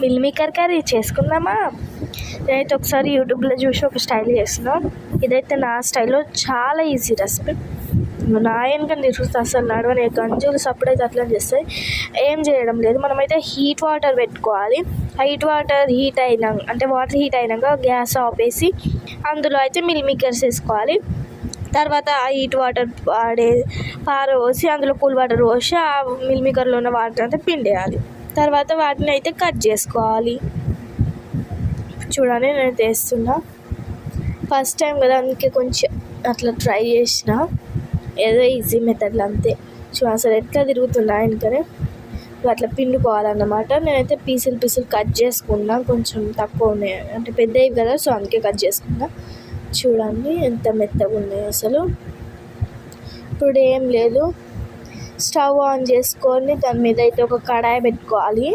Meal maker curry చేసుకుందామా? నేనైతే ఒకసారి యూట్యూబ్లో చూసి ఒక స్టైల్ చేసిన. ఇదైతే నా స్టైల్లో చాలా ఈజీ రెసిపీ. నా వెనకని చూస్తే అసలు నడవని గంజులు సప్పుడైతే అట్లా చేస్తాయి. ఏం చేయడం లేదు, మనమైతే హీట్ వాటర్ పెట్టుకోవాలి. వాటర్ హీట్ అయినాక గ్యాస్ ఆపేసి అందులో అయితే మిల్ మేకర్స్ వేసుకోవాలి. తర్వాత ఆ హీట్ వాటర్ పారబోసి అందులో కూల్ వాటర్ పోసి ఆ మిల్ మేకర్లో ఉన్న వాటర్ అంతా పిండేయాలి. తర్వాత వాటిని అయితే కట్ చేసుకోవాలి. చూడండి నేను వేస్తున్నా, ఫస్ట్ టైం కదా అందుకే కొంచెం అట్లా ట్రై చేసిన, ఏదో ఈజీ మెథడ్లో అంతే. అసలు ఎట్లా తిరుగుతున్నా వెనుకనే అట్లా పిండుకోవాలన్నమాట. నేనైతే పీసులు కట్ చేసుకున్నా, కొంచెం తక్కువ ఉన్నాయి అంటే పెద్దవి కదా, సో అందుకే కట్ చేసుకున్నా. చూడండి ఎంత మెత్తగా ఉన్నాయి అసలు. ఇప్పుడు ఏం లేదు, స్టవ్ ఆన్ చేసుకొని దాని మీద అయితే ఒక కడాయి పెట్టుకోవాలి.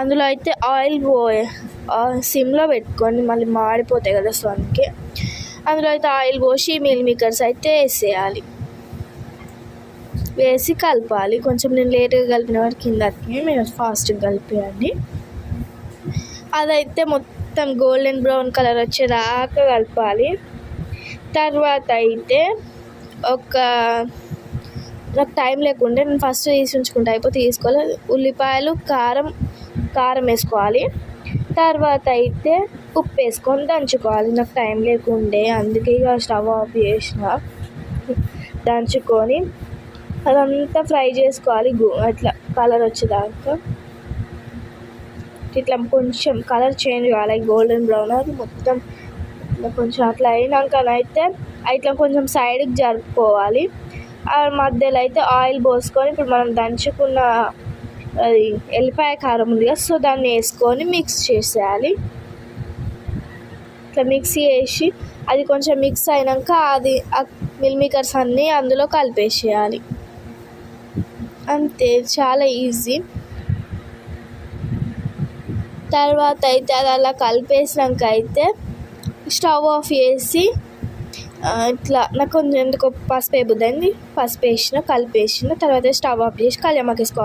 అందులో అయితే ఆయిల్ సిమ్లో పెట్టుకొని మళ్ళీ మాడిపోతాయి కదా, సో అందుకే అందులో అయితే ఆయిల్ పోసి మిల్ మేకర్స్ అయితే వేసేయాలి. వేసి కలపాలి. కొంచెం నేను లేట్గా కలిపిన వాటి కిందకి మీరు ఫాస్ట్గా కలిపేయండి. అదైతే మొత్తం గోల్డెన్ బ్రౌన్ కలర్ వచ్చేదాకా కలపాలి. తర్వాత అయితే నాకు టైం లేకుంటే నేను ఫస్ట్ తీసి ఉంచుకుంటా, అయిపోతే తీసుకోవాలి. ఉల్లిపాయలు కారం వేసుకోవాలి. తర్వాత అయితే ఉప్పు వేసుకొని దంచుకోవాలి. నాకు టైం లేకుండే అందుకే ఇక స్టవ్ ఆఫ్ చేసిన. దంచుకొని అదంతా ఫ్రై చేసుకోవాలి. అట్లా కలర్ వచ్చేదాకా ఇట్లా కొంచెం కలర్ చేంజ్ కావాలి, గోల్డెన్ బ్రౌన్. అది మొత్తం కొంచెం అట్లా అయినాకనైతే ఇట్లా కొంచెం సైడ్కి జరుపుకోవాలి. ఆ మధ్యలో అయితే ఆయిల్ పోసుకొని ఇప్పుడు మనం దంచుకున్న అది ఎల్లిపాయ కారం ఉంది కదా, సో దాన్ని వేసుకొని మిక్స్ చేసేయాలి. ఇట్లా మిక్స్ చేసి అది కొంచెం మిక్స్ అయినాక అది మిల్ మేకర్స్ అన్నీ అందులో కలిపేసేయాలి. అంతే, చాలా ఈజీ. తర్వాత అయితే అది అలా కలిపేసినాక అయితే స్టవ్ ఆఫ్ చేసి ఇట్లా నాకు కొంచెం ఎందుకో పసుపు వేయబుద్ది అయింది, పసుపు వేసిన కలిపేసిన. తర్వాత స్టవ్ ఆఫ్ చేసి కళ్యామాకు వేసుకోవాలి.